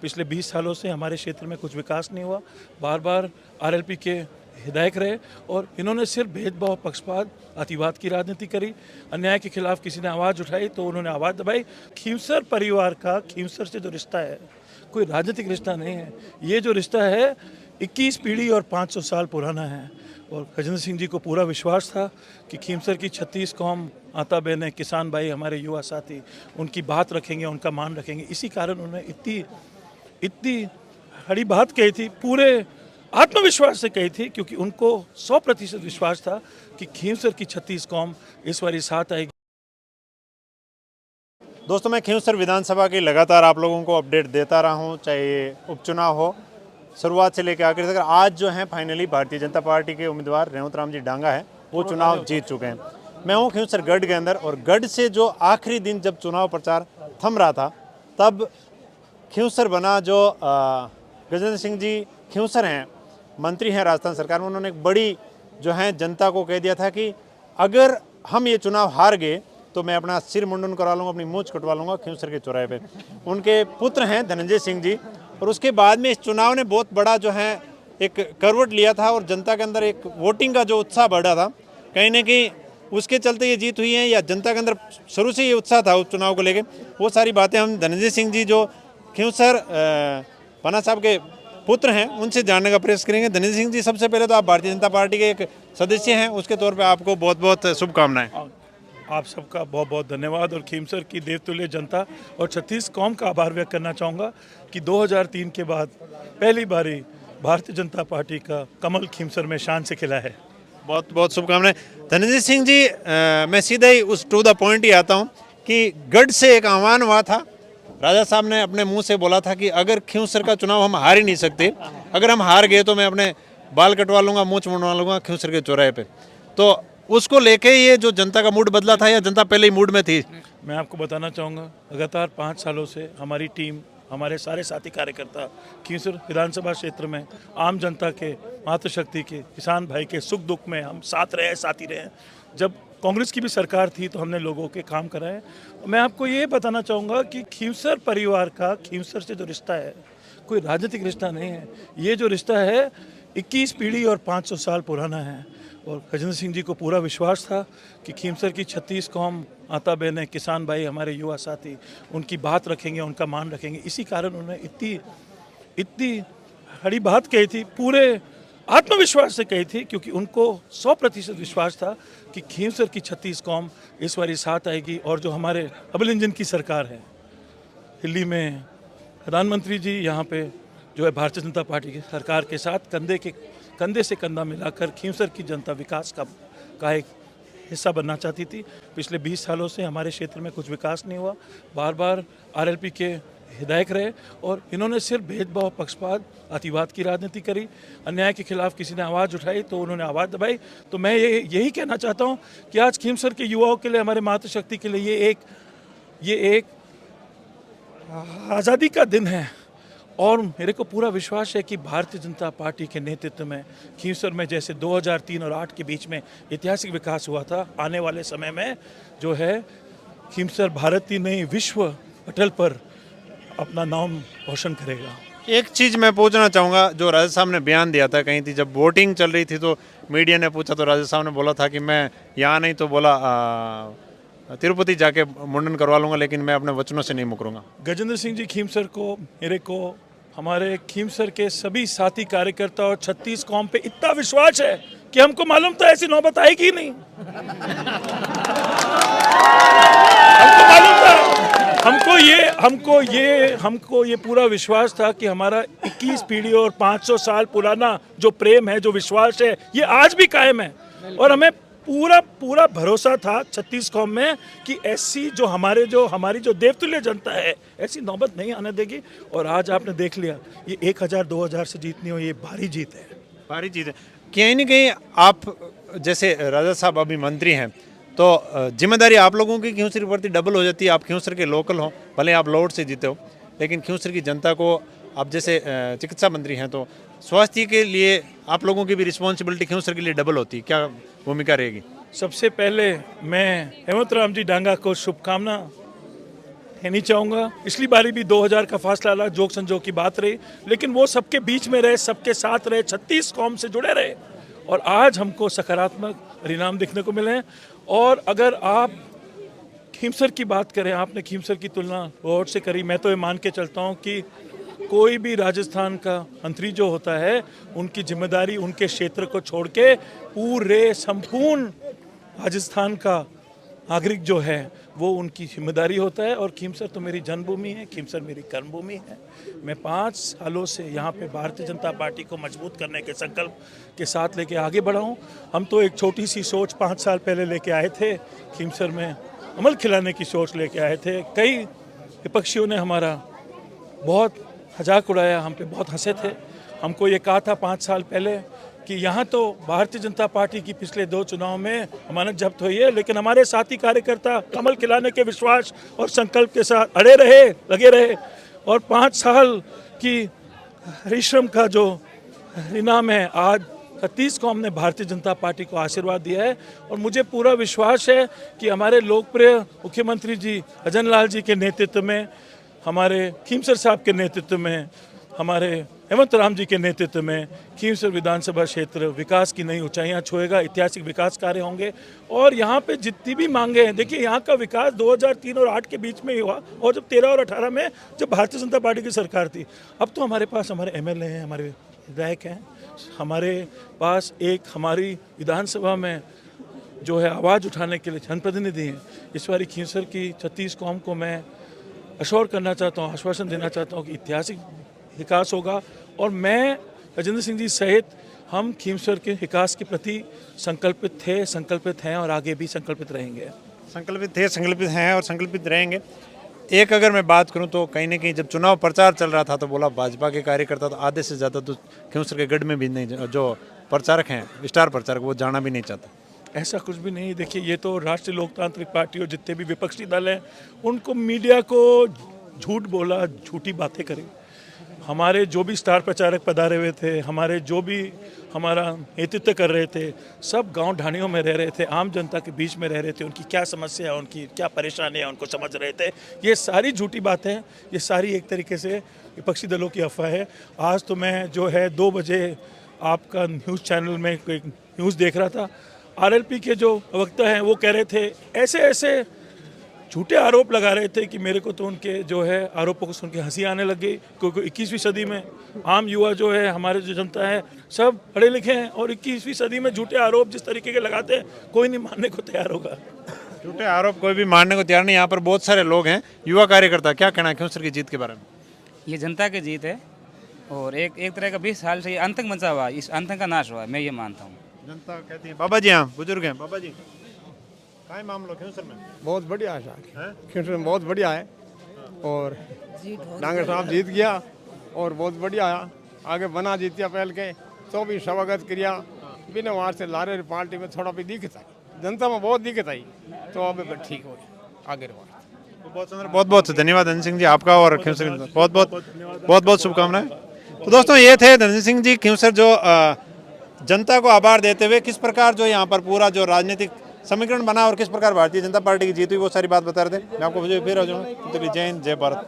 पिछले 20 सालों से हमारे क्षेत्र में कुछ विकास नहीं हुआ। बार बार आरएलपी के विधायक रहे और इन्होंने सिर्फ भेदभाव, पक्षपात, अतिवाद की राजनीति करी। अन्याय के खिलाफ किसी ने आवाज़ उठाई तो उन्होंने आवाज़ दबाई। खींवसर परिवार का खींवसर से जो रिश्ता है कोई राजनीतिक रिश्ता नहीं है। ये जो रिश्ता है 21 पीढ़ी और 500 साल पुराना है। और गजेंद्र सिंह जी को पूरा विश्वास था कि खींवसर की 36 कौम, आता बहनें, किसान भाई, हमारे युवा साथी उनकी बात रखेंगे, उनका मान रखेंगे। इसी कारण उन्होंने इतनी बड़ी बात कही थी, पूरे आत्मविश्वास से कही थी, क्योंकि उनको 100% विश्वास था कि खींवसर की 36 कौम इस बार साथ आएगी। दोस्तों, मैं खींवसर विधानसभा की लगातार आप लोगों को अपडेट देता रहा हूँ, चाहे ये उपचुनाव हो, शुरुआत से लेकर आखिर तक। आज जो है फाइनली भारतीय जनता पार्टी के उम्मीदवार रेवंत राम जी डांगा है, वो चुनाव जीत चुके हैं। मैं हूँ खींवसर गढ़ के अंदर, और गढ़ से जो आखिरी दिन जब चुनाव प्रचार थम रहा था, तब खींवसर बना जो गजेंद्र सिंह जी खींवसर हैं, मंत्री हैं राजस्थान सरकार में। उन्होंने एक बड़ी जो है जनता को कह दिया था कि अगर हम ये चुनाव हार गए तो मैं अपना सिर मुंडन करवा लूँगा, अपनी मूंछ कटवा लूँगा खींवसर के चौराहे पे। उनके पुत्र हैं धनंजय सिंह जी, और उसके बाद में इस चुनाव ने बहुत बड़ा जो है एक करवट लिया था, और जनता के अंदर एक वोटिंग का जो उत्साह बढ़ा था, कहीं ना कहीं उसके चलते ये जीत हुई है, या जनता के अंदर शुरू से ये उत्साह था उस चुनाव को लेकर। वो सारी बातें हम धनंजय सिंह जी जो खींवसर पन्ना साहब के पुत्र हैं उनसे जानने का प्रयास करेंगे। धनंजय सिंह जी, सबसे पहले तो आप भारतीय जनता पार्टी के एक सदस्य हैं, उसके तौर पर आपको बहुत बहुत शुभकामनाएं। आप सबका बहुत बहुत धन्यवाद, और खींवसर की देवतुल्य जनता और 36 कौम का आभार व्यक्त करना चाहूँगा कि 2003 के बाद पहली बारी भारतीय जनता पार्टी का कमल खींवसर में शान से खिला है। बहुत बहुत शुभकामनाएं। धनंजय सिंह जी, मैं सीधा ही उस टू द पॉइंट ही आता हूँ कि गढ़ से एक आह्वान हुआ था, राजा साहब ने अपने मुंह से बोला था कि अगर खींवसर का चुनाव हम हार ही नहीं सकते, अगर हम हार गए तो मैं अपने बाल कटवा लूँगा, मूँछ मुंडवा लूँगा खींवसर के चौराहे पे। तो उसको लेके ये जो जनता का मूड बदला था, या जनता पहले ही मूड में थी? मैं आपको बताना चाहूँगा, लगातार 5 सालों से हमारी टीम, हमारे सारे साथी कार्यकर्ता खींवसर विधानसभा क्षेत्र में आम जनता के, मातृशक्ति के, किसान भाई के सुख दुख में हम साथ रहे, साथी रहे। जब कांग्रेस की भी सरकार थी तो हमने लोगों के काम कराए। मैं आपको ये बताना चाहूँगा कि खींवसर परिवार का खींवसर से जो रिश्ता है कोई राजनीतिक रिश्ता नहीं है। ये जो रिश्ता है 21 पीढ़ी और 500 साल पुराना है। और गजेंद्र सिंह जी को पूरा विश्वास था कि खींवसर की 36 कौम, आता बहनें, किसान भाई, हमारे युवा साथी उनकी बात रखेंगे, उनका मान रखेंगे। इसी कारण उन्होंने इतनी बड़ी बात कही थी, पूरे आत्मविश्वास से कही थी, क्योंकि उनको 100% विश्वास था कि खींवसर की 36 कौम इस बार साथ आएगी। और जो हमारे डबल इंजन की सरकार है, दिल्ली में प्रधानमंत्री जी यहाँ पे जो है भारतीय जनता पार्टी की सरकार के साथ कंधे से कंधा मिलाकर खींवसर की जनता विकास का एक हिस्सा बनना चाहती थी। पिछले 20 सालों से हमारे क्षेत्र में कुछ विकास नहीं हुआ। बार बार आरएलपी के विधायक रहे और इन्होंने सिर्फ भेदभाव, पक्षपात, अतिवाद की राजनीति करी। अन्याय के खिलाफ किसी ने आवाज़ उठाई तो उन्होंने आवाज़ दबाई। तो मैं यही कहना चाहता हूँ कि आज खींवसर के युवाओं के लिए, हमारे मातृशक्ति के लिए ये एक आज़ादी का दिन है। और मेरे को पूरा विश्वास है कि भारतीय जनता पार्टी के नेतृत्व में खींवसर में जैसे 2003 और 8 के बीच में ऐतिहासिक विकास हुआ था, आने वाले समय में जो है खींवसर भारत ही नहीं विश्व पटल पर अपना नाम रोशन करेगा। एक चीज़ मैं पूछना चाहूँगा, जो राजा साहब ने बयान दिया था कहीं थी, जब वोटिंग चल रही थी तो मीडिया ने पूछा तो राजा साहब ने बोला था कि मैं यहाँ नहीं तो बोला तिरुपति जाके मुंडन करवा लूँगा, लेकिन मैं अपने वचनों से नहीं मुकरूंगा। गजेंद्र सिंह जी खींवसर को, मेरे को, हमारे खींवसर के सभी साथी कार्यकर्ता और 36 कौम पे इतना विश्वास है कि हमको मालूम था ऐसी नौबत आएगी ही नहीं। हमको मालूम था, हमको ये पूरा विश्वास था कि हमारा 21 पीढ़ी और 500 साल पुराना जो प्रेम है, जो विश्वास है, ये आज भी कायम है। और हमें पूरा भरोसा था 36 कौम में कि ऐसी जो हमारी जो देवतुल्य जनता है, ऐसी नौबत नहीं आने देगी। और आज आपने देख लिया, ये 1000-2000 से जीतनी हो, ये भारी जीत है। भारी जीत है। कहीं ना कहीं आप जैसे राजा साहब अभी मंत्री हैं, तो जिम्मेदारी आप लोगों की खींवसर के प्रति डबल हो जाती है। आप खींवसर के लोकल हो, भले आप लोड से जीते हो, लेकिन खींवसर की जनता को आप जैसे चिकित्सा मंत्री हैं, तो स्वास्थ्य के लिए आप लोगों की भी रिस्पॉन्सिबिलिटी खींवसर के लिए डबल होती है। क्या भूमिका रहेगी? सबसे पहले मैं रेवंत राम जी डांगा को शुभकामना कहनी चाहूँगा, पिछली बारी भी 2000 का फासला लगा, जोक संजोग की बात रही, लेकिन वो सबके बीच में रहे, सबके साथ रहे, 36 कौम से जुड़े रहे और आज हमको सकारात्मक परिणाम देखने को मिले हैं। और अगर आप खीमसर की बात करें, आपने खीमसर की तुलना और से करी, मैं तो ये मान के चलता हूँ कि कोई भी राजस्थान का मंत्री जो होता है उनकी जिम्मेदारी उनके क्षेत्र को छोड़ के पूरे संपूर्ण राजस्थान का नागरिक जो है वो उनकी जिम्मेदारी होता है। और खीमसर तो मेरी जन्मभूमि है, खीमसर मेरी कर्मभूमि है। मैं 5 सालों से यहाँ पे भारतीय जनता पार्टी को मजबूत करने के संकल्प के साथ लेके आगे बढ़ा हूँ। हम तो एक छोटी सी सोच 5 साल पहले लेके आए थे, खीमसर में अमल खिलाने की सोच लेके आए थे। कई विपक्षियों ने हमारा बहुत मजाक उड़ाया, हम पे बहुत हंसे थे। हमको ये कहा था 5 साल पहले कि यहाँ तो भारतीय जनता पार्टी की पिछले 2 चुनाव में अमानत जब्त हुई है, लेकिन हमारे साथी कार्यकर्ता कमल खिलाने के विश्वास और संकल्प के साथ अड़े रहे, लगे रहे और 5 साल की परिश्रम का जो इनाम है, आज 36 कौम ने भारतीय जनता पार्टी को आशीर्वाद दिया है। और मुझे पूरा विश्वास है कि हमारे लोकप्रिय मुख्यमंत्री जी भजन लाल जी के नेतृत्व में, हमारे खीमसर साहब के नेतृत्व में, हमारे हेमंत राम जी के नेतृत्व में खीमसर विधानसभा क्षेत्र विकास की नई ऊंचाइयां छुएगा, ऐतिहासिक विकास कार्य होंगे। और यहाँ पे जितनी भी मांगे हैं, देखिए यहाँ का विकास 2003 और 8 के बीच में ही हुआ और जब 13 और 18 में जब भारतीय जनता पार्टी की सरकार थी। अब तो हमारे पास हमारे एमएलए हैं, हमारे विधायक हैं, हमारे पास एक हमारी विधानसभा में जो है आवाज़ उठाने के लिए जनप्रतिनिधि हैं। इस बार खीमसर की 36 कौम को मैं अश्योर करना चाहता हूँ, आश्वासन देना चाहता हूँ कि ऐतिहासिक विकास होगा। और मैं राजेंद्र सिंह जी सहित हम खीमसर के विकास के प्रति संकल्पित थे, संकल्पित हैं और आगे भी संकल्पित रहेंगे। संकल्पित थे, संकल्पित हैं और संकल्पित रहेंगे। एक अगर मैं बात करूं तो कहीं ना कहीं जब चुनाव प्रचार चल रहा था तो बोला भाजपा के कार्यकर्ता तो आधे से ज़्यादा तो खीमसर के गढ़ में भी नहीं, जो प्रचारक हैं, स्टार प्रचारक, वो जाना भी नहीं चाहता। ऐसा कुछ भी नहीं। देखिए ये तो राष्ट्रीय लोकतांत्रिक पार्टी और जितने भी विपक्षी दल हैं उनको मीडिया को झूठ बोला, झूठी बातें करी। हमारे जो भी स्टार प्रचारक पधारे हुए थे, हमारे जो भी हमारा नेतृत्व कर रहे थे, सब गांव ढाणियों में रह रहे थे, आम जनता के बीच में रह रहे थे, उनकी क्या समस्या है, उनकी क्या परेशानी है, उनको समझ रहे थे। ये सारी झूठी बातें हैं, ये सारी एक तरीके से विपक्षी दलों की अफवाह है। आज तो मैं जो है 2 बजे आपका न्यूज़ चैनल में कोई न्यूज़ देख रहा था, आरएलपी के जो प्रवक्ता हैं वो कह रहे थे, ऐसे ऐसे झूठे आरोप लगा रहे थे कि मेरे को तो उनके जो है आरोपों को सुन के हंसी आने लग गई, क्योंकि 21वीं सदी में आम युवा जो है, हमारे जो जनता है, सब पढ़े लिखे हैं और 21वीं सदी में झूठे आरोप जिस तरीके के लगाते हैं कोई नहीं मानने को तैयार होगा। झूठे आरोप कोई भी मानने को तैयार नहीं। यहाँ पर बहुत सारे लोग हैं, युवा कार्यकर्ता, क्या कहना है खीमसर की जीत के बारे में? ये जनता की जीत है और एक तरह का 20 साल से ये आतंक मचा हुआ, इस आतंक का नाश हुआ है, मैं ये मानता हूँ। जनता कहती है। बाबा जी, यहाँ बुजुर्ग हैं, बाबा जी काय मामला खीमसर में? बहुत बढ़िया है साहब, खीमसर में बहुत बढ़िया है और डांगर साहब जीत गया और बहुत बढ़िया है। आगे बना जीतिया पहल के तो भी स्वागत किया बिना वहाँ से लारे पार्टी में थोड़ा भी दिक्कत आई, जनता में बहुत दिक्कत आई, तो अब ठीक हो गया आगे रहा। तो बहुत सुंदर, बहुत बहुत धन्यवाद धनंजय सिंह जी आपका और खीमसर बहुत बहुत शुभकामनाएं। तो दोस्तों ये थे धनंजय सिंह जी खीमसर, जो जनता को आभार देते हुए किस प्रकार जो यहाँ पर पूरा जो राजनीतिक समीकरण बना और किस प्रकार भारतीय जनता पार्टी की जीत हुई वो सारी बात बता रहे थे। मैं आपको फिर हो जाऊँगा। तो जय हिंद, जय भारत।